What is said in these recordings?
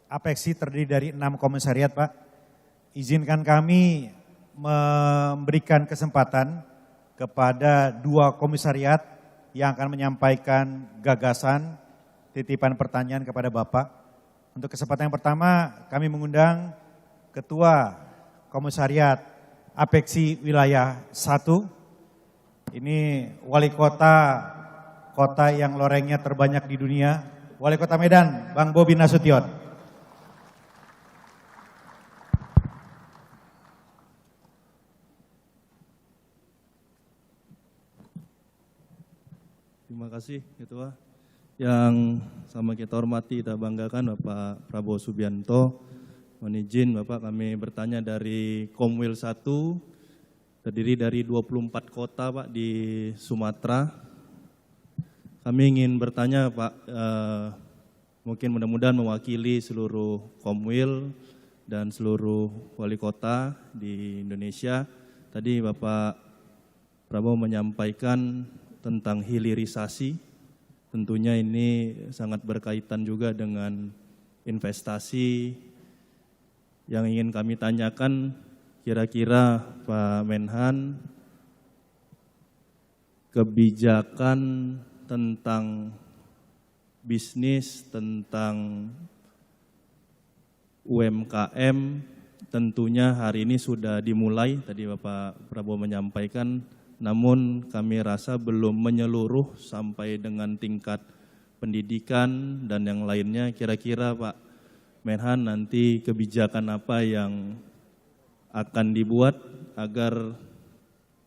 Apexi terdiri dari 6 komisariat, Pak. Izinkan kami memberikan kesempatan kepada 2 komisariat yang akan menyampaikan gagasan, titipan pertanyaan kepada Bapak. Untuk kesempatan yang pertama, kami mengundang Ketua Komisariat Apexi Wilayah 1. Ini wali kota yang lorengnya terbanyak di dunia, Wali Kota Medan, Bang Bobi Nasution. Terima kasih Ketua. Yang sama kita hormati, kita banggakan Bapak Prabowo Subianto. Mohon izin Bapak, kami bertanya dari Komwil 1, terdiri dari 24 kota Pak di Sumatera. Kami ingin bertanya Pak, mungkin mudah-mudahan mewakili seluruh Komwil dan seluruh wali kota di Indonesia. Tadi Bapak Prabowo menyampaikan tentang hilirisasi, tentunya ini sangat berkaitan juga dengan investasi. Yang ingin kami tanyakan, kira-kira Pak Menhan, kebijakan tentang bisnis, tentang UMKM, tentunya hari ini sudah dimulai, tadi Bapak Prabowo menyampaikan, namun kami rasa belum menyeluruh sampai dengan tingkat pendidikan dan yang lainnya. Kira-kira Pak Menhan nanti kebijakan apa yang akan dibuat agar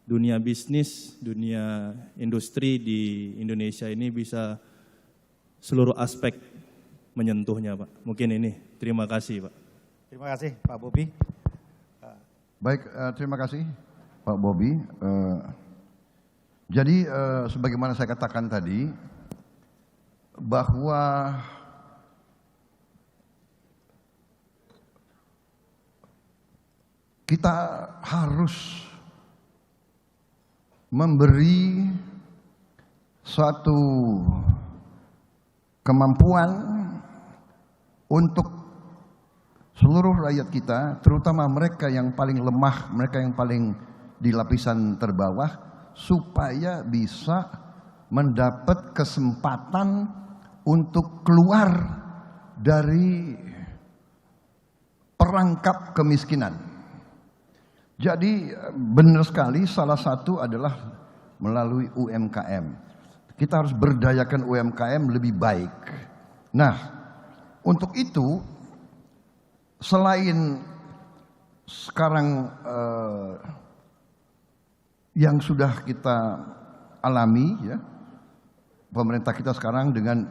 dunia bisnis, dunia industri di Indonesia ini bisa seluruh aspek menyentuhnya Pak. Mungkin ini, terima kasih Pak. Terima kasih Pak Bobi. Baik, terima kasih Pak Bobi. Jadi sebagaimana saya katakan tadi, bahwa kita harus memberi suatu kemampuan untuk seluruh rakyat kita, terutama mereka yang paling lemah, mereka yang paling di lapisan terbawah, supaya bisa mendapat kesempatan untuk keluar dari perangkap kemiskinan. Jadi benar sekali, salah satu adalah melalui UMKM. Kita harus berdayakan UMKM lebih baik. Nah, untuk itu selain sekarang yang sudah kita alami, ya, pemerintah kita sekarang dengan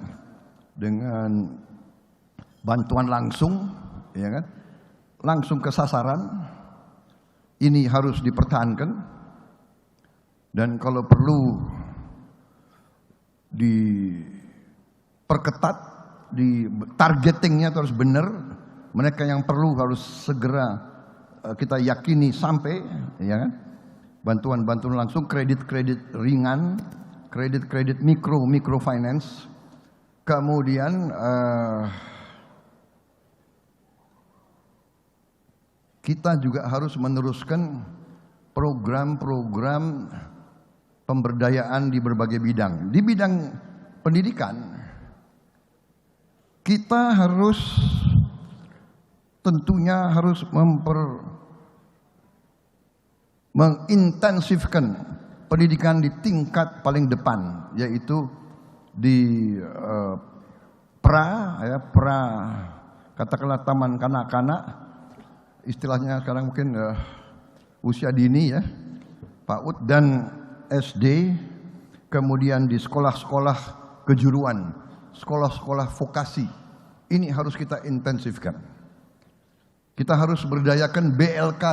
bantuan langsung, ya kan, langsung ke sasaran. Ini harus dipertahankan dan kalau perlu diperketat, di targetingnya harus benar. Mereka yang perlu harus segera kita yakini sampai, ya kan? Bantuan-bantuan langsung, kredit-kredit ringan, kredit-kredit microfinance. Kemudian kita juga harus meneruskan program-program pemberdayaan di berbagai bidang. Di bidang pendidikan, kita harus tentunya harus mengintensifkan pendidikan di tingkat paling depan, yaitu di katakanlah taman kanak-kanak, istilahnya sekarang mungkin usia dini, ya, PAUD dan SD, kemudian di sekolah-sekolah kejuruan, sekolah-sekolah vokasi. Ini harus kita intensifkan. Kita harus berdayakan BLK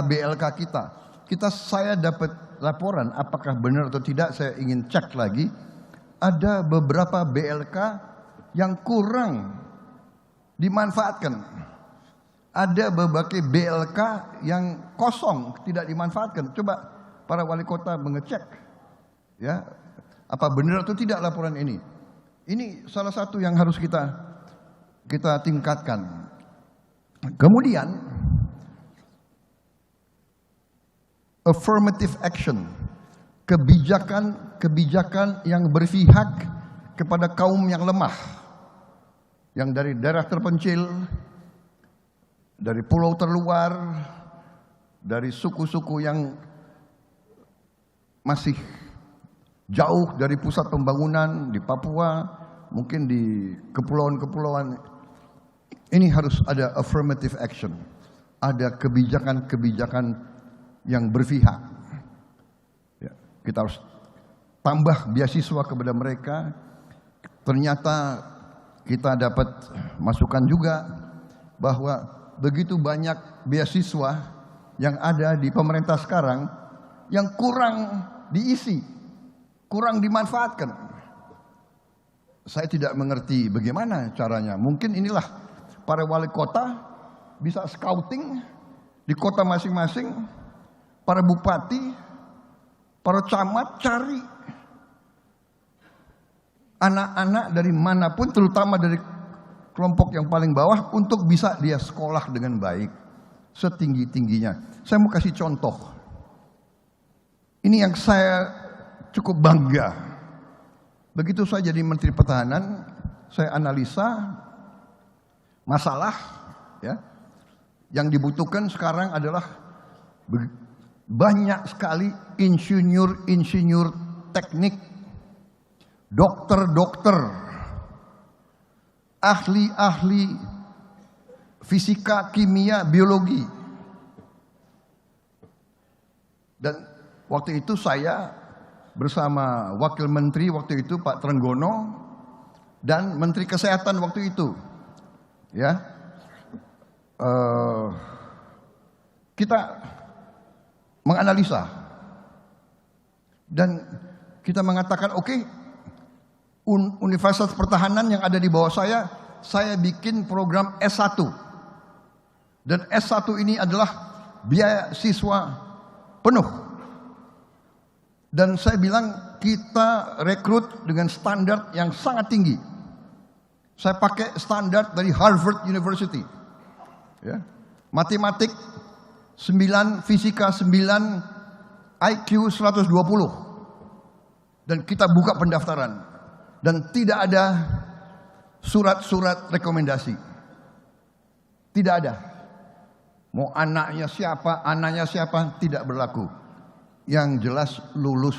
kita. Saya dapat laporan, apakah benar atau tidak saya ingin cek lagi. Ada beberapa BLK yang kurang dimanfaatkan. Ada berbagai BLK yang kosong, tidak dimanfaatkan. Coba para wali kota mengecek, ya, apa benar atau tidak laporan ini. Ini salah satu yang harus kita tingkatkan. Kemudian affirmative action, kebijakan yang berpihak kepada kaum yang lemah, yang dari daerah terpencil, dari pulau terluar, dari suku-suku yang masih jauh dari pusat pembangunan di Papua, mungkin di kepulauan-kepulauan. Ini harus ada affirmative action, ada kebijakan-kebijakan yang berpihak. Ya, kita harus tambah beasiswa kepada mereka. Ternyata kita dapat masukan juga bahwa begitu banyak beasiswa yang ada di pemerintah sekarang yang kurang diisi, kurang dimanfaatkan. Saya tidak mengerti bagaimana caranya. Mungkin inilah para wali kota bisa scouting di kota masing-masing, para bupati, para camat cari anak-anak dari manapun, terutama dari kelompok yang paling bawah, untuk bisa dia sekolah dengan baik, setinggi-tingginya. Saya mau kasih contoh. Ini yang saya cukup bangga. Begitu saya jadi Menteri Pertahanan, saya analisa masalah, ya, yang dibutuhkan sekarang adalah banyak sekali insinyur teknik, dokter, ahli fisika, kimia, biologi. Dan waktu itu saya bersama Wakil Menteri waktu itu Pak Trenggono dan Menteri Kesehatan waktu itu, ya, kita menganalisa dan kita mengatakan oke, Universitas Pertahanan yang ada di bawah saya bikin program S1, dan S1 ini adalah biaya siswa penuh. Dan saya bilang kita rekrut dengan standar yang sangat tinggi. Saya pakai standar dari Harvard University, ya. Matematik 9, fisika 9, IQ 120. Dan kita buka pendaftaran. Dan tidak ada surat-surat rekomendasi. Tidak ada. Mau anaknya siapa, tidak berlaku. Yang jelas lulus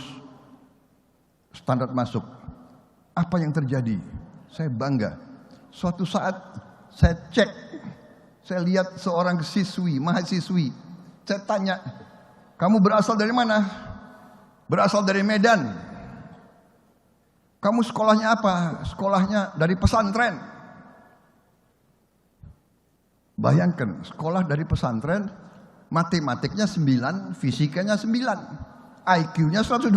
standar masuk. Apa yang terjadi? Saya bangga. Suatu saat saya cek, saya lihat seorang mahasiswi. Saya tanya, kamu berasal dari mana? Berasal dari Medan. Kamu sekolahnya apa? Sekolahnya dari pesantren. Bayangkan, sekolah dari pesantren, matematiknya 9, fisikanya 9, IQ-nya 120.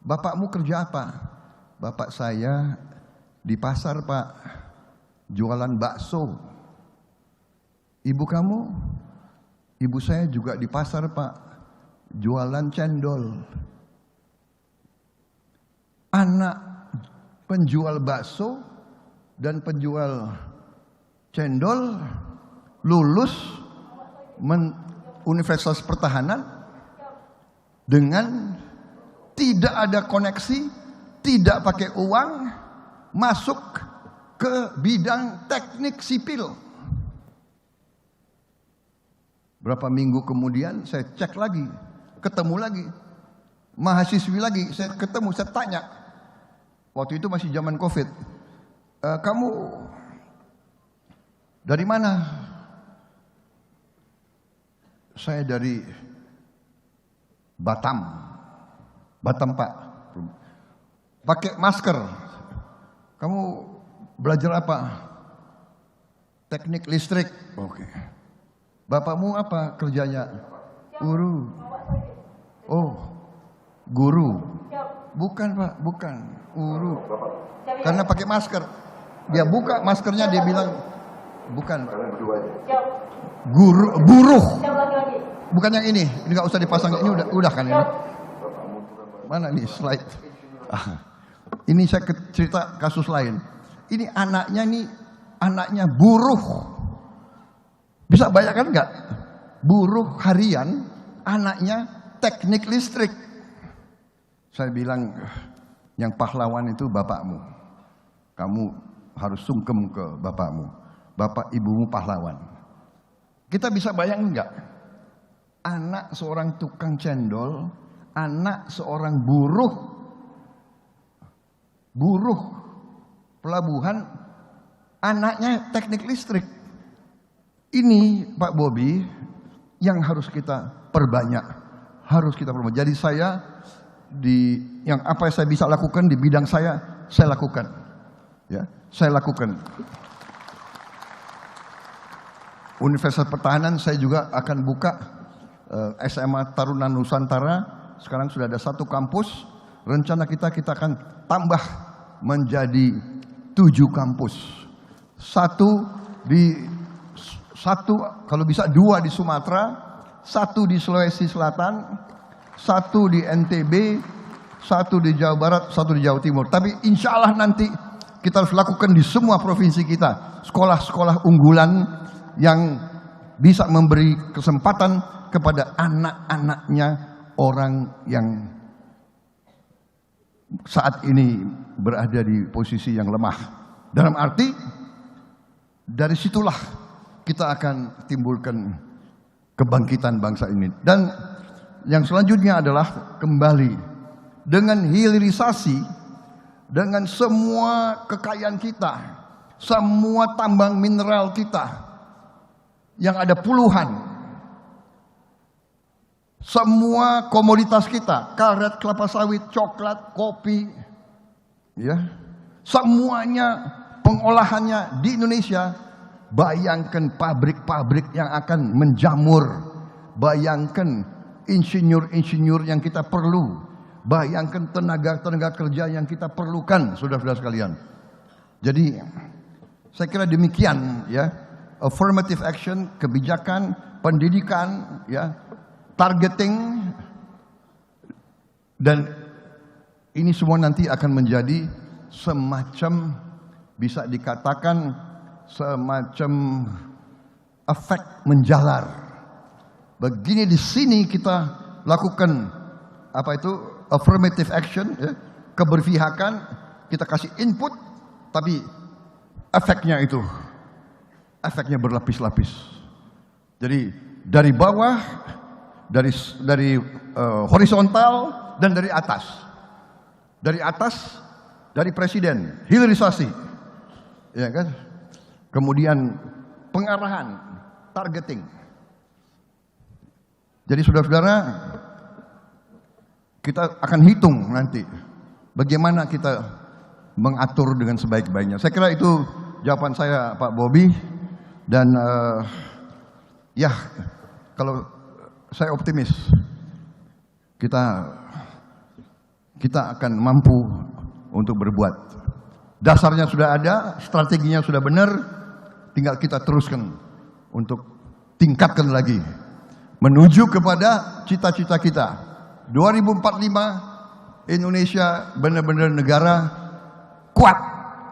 Bapakmu kerja apa? Bapak saya di pasar, Pak, jualan bakso. Ibu kamu? Ibu saya juga di pasar, Pak, jualan cendol. Anak penjual bakso dan penjual cendol lulus Universitas Pertahanan dengan tidak ada koneksi, tidak pakai uang, masuk ke bidang teknik sipil. Berapa minggu kemudian saya cek lagi, ketemu lagi, mahasiswi lagi, saya ketemu, saya tanya. Waktu itu masih zaman COVID. Kamu dari mana? Saya dari Batam, Pak. Pakai masker. Kamu belajar apa? Teknik listrik. Oke. Bapakmu apa kerjanya? Guru. Oh, guru. Bukan, Pak, bukan. Guru. Karena pakai masker. Dia buka maskernya, dia bilang, bukan. Buruh. Bukan yang ini nggak usah dipasang. Ini udah kan ini. Mana nih slide? Ini saya cerita kasus lain. Ini anaknya buruh Bisa bayangkan nggak? Buruh harian, anaknya teknik listrik. Saya bilang, yang pahlawan itu bapakmu. Kamu harus sungkem ke bapakmu. Bapak ibumu pahlawan. Kita bisa bayangkan nggak? Anak seorang tukang cendol, anak seorang buruh pelabuhan, anaknya teknik listrik. Ini Pak Bobi yang harus kita perbanyak, Jadi saya yang apa yang saya bisa lakukan di bidang saya lakukan. Ya, saya lakukan. Universitas Pertahanan saya juga akan buka SMA Taruna Nusantara. Sekarang sudah ada 1 kampus. Rencana kita akan tambah menjadi 7 kampus. 1 kalau bisa 2 di Sumatera, 1 di Sulawesi Selatan, 1 di NTB, 1 di Jawa Barat, 1 di Jawa Timur. Tapi insya Allah nanti kita harus lakukan di semua provinsi kita. Sekolah-sekolah unggulan yang bisa memberi kesempatan kepada anak-anaknya orang yang saat ini berada di posisi yang lemah. Dalam arti, dari situlah kita akan timbulkan kebangkitan bangsa ini. Dan yang selanjutnya adalah kembali dengan hilirisasi, dengan semua kekayaan kita, semua tambang mineral kita yang ada puluhan, semua komoditas kita, karet, kelapa sawit, coklat, kopi, ya, semuanya pengolahannya di Indonesia. Bayangkan pabrik-pabrik yang akan menjamur, bayangkan insinyur-insinyur yang kita perlu, bayangkan tenaga-tenaga kerja yang kita perlukan, saudara-saudara sekalian. Jadi saya kira demikian, ya. Affirmative action, kebijakan, pendidikan, ya, targeting, dan ini semua nanti akan menjadi semacam, bisa dikatakan semacam efek menjalar. Begini di sini kita lakukan apa itu affirmative action, ya, keberpihakan, kita kasih input, tapi efeknya efeknya berlapis-lapis. Jadi dari bawah, dari horizontal dan dari atas. Dari atas, dari presiden, hilirisasi, ya kan? Kemudian pengarahan, targeting. Jadi saudara-saudara, kita akan hitung nanti bagaimana kita mengatur dengan sebaik-baiknya. Saya kira itu jawaban saya, Pak Bobi. Dan ya, kalau saya optimis kita akan mampu untuk berbuat. Dasarnya sudah ada, strateginya sudah benar, tinggal kita teruskan untuk tingkatkan lagi menuju kepada cita-cita kita. 2045 Indonesia benar-benar negara kuat,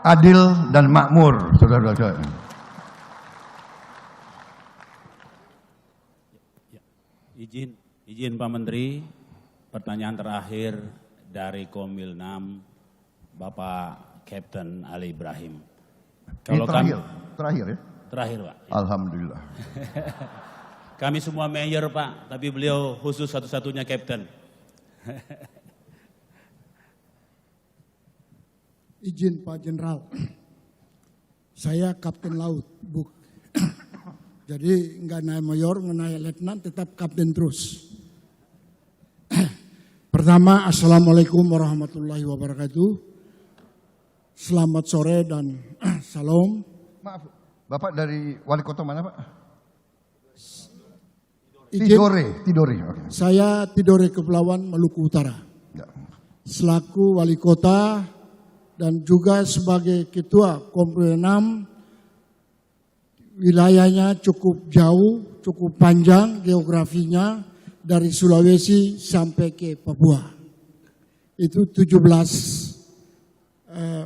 adil dan makmur, saudara-saudara. Izin Pak Menteri, pertanyaan terakhir dari Komil 6, Bapak Kapten Ali Ibrahim. Ini terakhir ya? Terakhir Pak. Alhamdulillah. Kami semua mayor Pak, tapi beliau khusus satu-satunya Kapten. Izin Pak Jenderal, saya Kapten Laut, jadi nggak naik mayor, nggak naik letnan, tetap kapten terus. Pertama, Assalamualaikum warahmatullahi wabarakatuh. Selamat sore dan salam. Maaf, Bapak dari wali kota mana Pak? Izin, Tidore. Okay. Saya Tidore Kepulauan Maluku Utara. Ya. Selaku wali kota dan juga sebagai ketua Komplek 6, wilayahnya cukup jauh, cukup panjang geografinya dari Sulawesi sampai ke Papua. Itu 17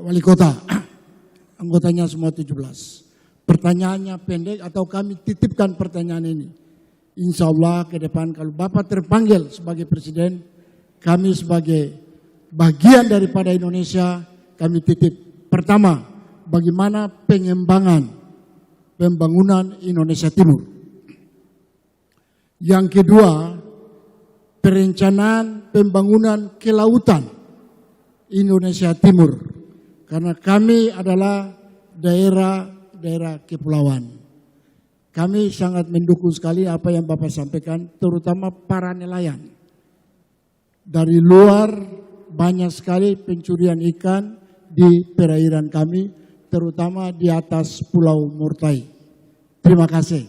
wali kota, anggotanya semua 17. pertanyaannya pendek atau kami titipkan pertanyaan ini. Insya Allah ke depan kalau Bapak terpanggil sebagai Presiden, kami sebagai bagian daripada Indonesia, kami titip pertama, bagaimana pembangunan Indonesia Timur. Yang kedua, perencanaan pembangunan kelautan Indonesia Timur. Karena kami adalah daerah kepulauan. Kami sangat mendukung sekali apa yang Bapak sampaikan, terutama para nelayan. Dari luar banyak sekali pencurian ikan di perairan kami, terutama di atas Pulau Murtai. Terima kasih.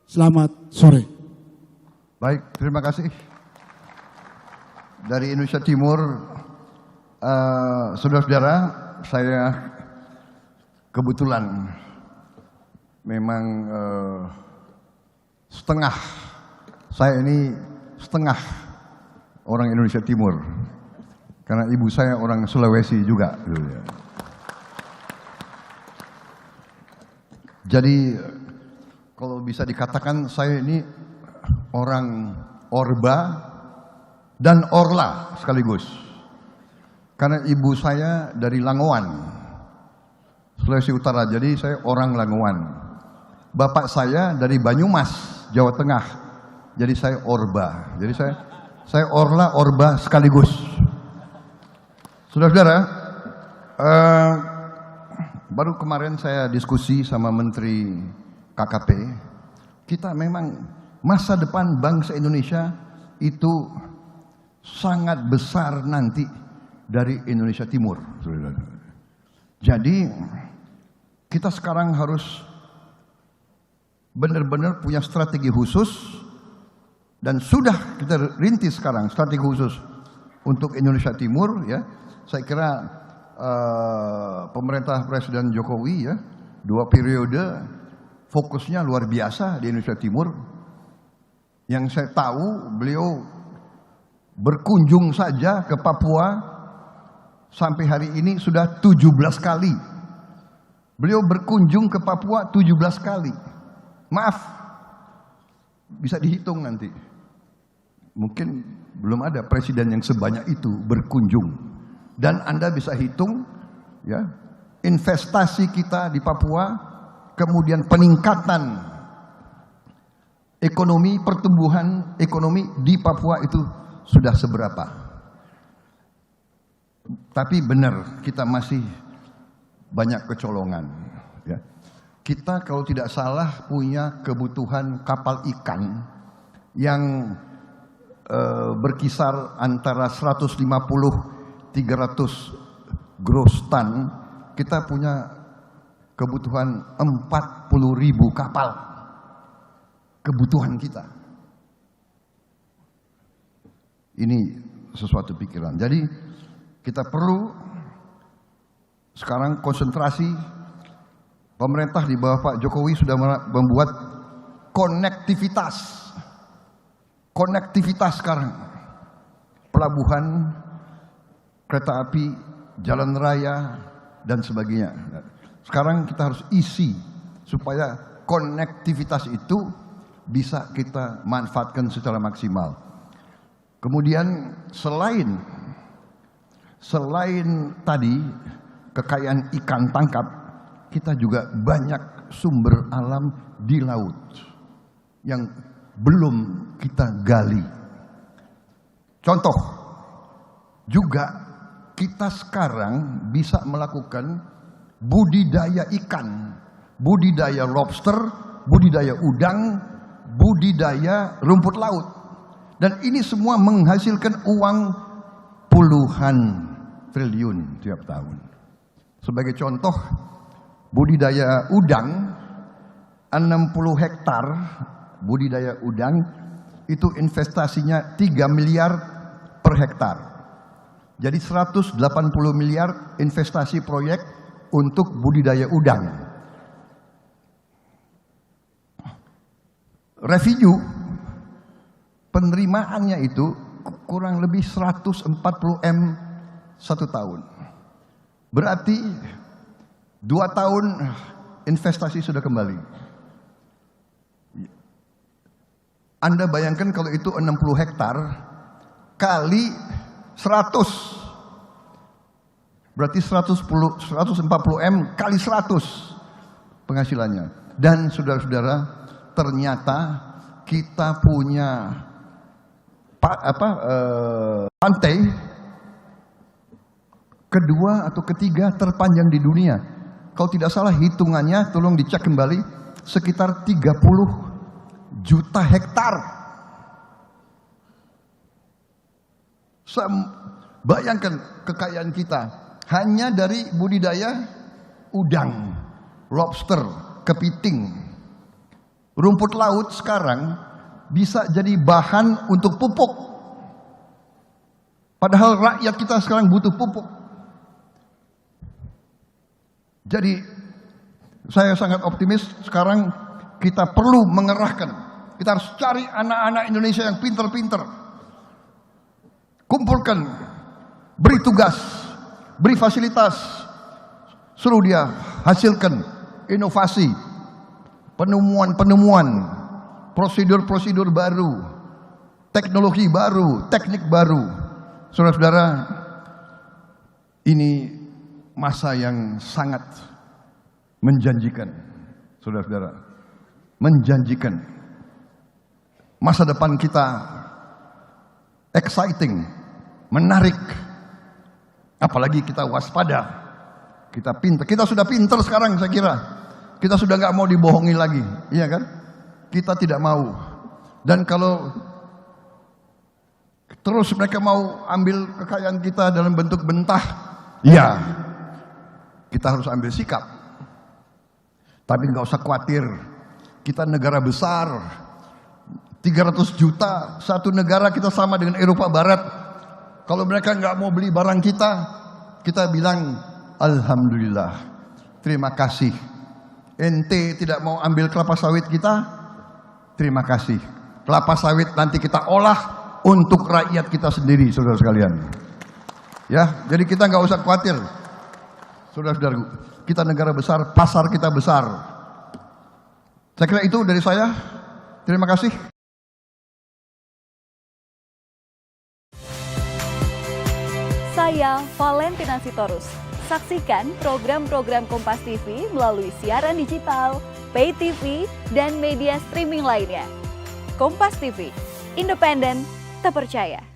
Selamat sore. Baik, terima kasih. Dari Indonesia Timur, saudara-saudara, saya kebetulan memang saya ini setengah orang Indonesia Timur. Karena ibu saya orang Sulawesi juga. Jadi kalau bisa dikatakan saya ini orang Orba dan Orla sekaligus. Karena ibu saya dari Langowan, Sulawesi Utara, jadi saya orang Langowan. Bapak saya dari Banyumas, Jawa Tengah, jadi saya Orba. Jadi saya Orla, Orba sekaligus. Saudara-saudara, baru kemarin saya diskusi sama Menteri KKP, kita memang masa depan bangsa Indonesia itu sangat besar nanti dari Indonesia Timur. Jadi kita sekarang harus benar-benar punya strategi khusus, dan sudah kita rintis sekarang strategi khusus untuk Indonesia Timur. Ya, saya kira pemerintah Presiden Jokowi ya 2 periode fokusnya luar biasa di Indonesia Timur. Yang saya tahu beliau berkunjung saja ke Papua sampai hari ini sudah 17 kali. Beliau berkunjung ke Papua 17 kali. Maaf, bisa dihitung nanti. Mungkin belum ada presiden yang sebanyak itu berkunjung. Dan Anda bisa hitung ya, investasi kita di Papua, kemudian peningkatan ekonomi, pertumbuhan ekonomi di Papua itu sudah seberapa. Tapi benar, kita masih banyak kecolongan. Ya. Kita kalau tidak salah punya kebutuhan kapal ikan yang berkisar antara 150-300 gross ton. Kita punya kebutuhan 40.000 kapal. Kebutuhan kita. Ini sesuatu pikiran. Jadi kita perlu sekarang konsentrasi. Pemerintah di bawah Pak Jokowi sudah membuat konektivitas. Konektivitas sekarang. Pelabuhan, kereta api, jalan raya, dan sebagainya. Sekarang kita harus isi supaya konektivitas itu bisa kita manfaatkan secara maksimal. Kemudian selain tadi kekayaan ikan tangkap, kita juga banyak sumber alam di laut yang belum kita gali. Contoh, juga kita sekarang bisa melakukan budidaya ikan, budidaya lobster, budidaya udang, budidaya rumput laut. Dan ini semua menghasilkan uang puluhan triliun tiap tahun. Sebagai contoh, budidaya udang 60 hektar budidaya udang itu investasinya 3 miliar per hektar. Jadi 180 miliar investasi proyek untuk budidaya udang. Revenue penerimaannya itu kurang lebih 140 M satu tahun. Berarti 2 tahun investasi sudah kembali. Anda bayangkan kalau itu 60 hektar kali 100. Berarti 140 M kali 100 penghasilannya. Dan saudara-saudara, ternyata kita punya pantai kedua atau ketiga terpanjang di dunia. Kalau tidak salah hitungannya, tolong dicek kembali, sekitar 30 juta hektar. Bayangkan kekayaan kita hanya dari budidaya udang, lobster, kepiting. Rumput laut sekarang bisa jadi bahan untuk pupuk. Padahal rakyat kita sekarang butuh pupuk. Jadi saya sangat optimis sekarang kita perlu mengerahkan. Kita harus cari anak-anak Indonesia yang pinter-pinter. Kumpulkan, beri tugas, beri fasilitas, suruh dia hasilkan inovasi, penemuan-penemuan, prosedur-prosedur baru, teknologi baru, teknik baru. Saudara-saudara, ini masa yang sangat menjanjikan. Saudara-saudara, menjanjikan. Masa depan kita exciting, menarik. Apalagi kita waspada, kita pintar. Kita sudah pintar sekarang saya kira. Kita sudah nggak mau dibohongi lagi, iya kan? Kita tidak mau. Dan kalau terus mereka mau ambil kekayaan kita dalam bentuk bentah, ya kita harus ambil sikap. Tapi nggak usah khawatir, kita negara besar, 300 juta, satu negara kita sama dengan Eropa Barat. Kalau mereka nggak mau beli barang kita bilang alhamdulillah, terima kasih. Ente tidak mau ambil kelapa sawit kita, terima kasih. Kelapa sawit nanti kita olah untuk rakyat kita sendiri, saudara sekalian. Ya, jadi kita nggak usah khawatir, saudara-saudaraku. Kita negara besar, pasar kita besar. Saya kira itu dari saya. Terima kasih. Saya Valentina Sitorus. Saksikan program-program Kompas TV melalui siaran digital, pay TV, dan media streaming lainnya. Kompas TV, independen, terpercaya.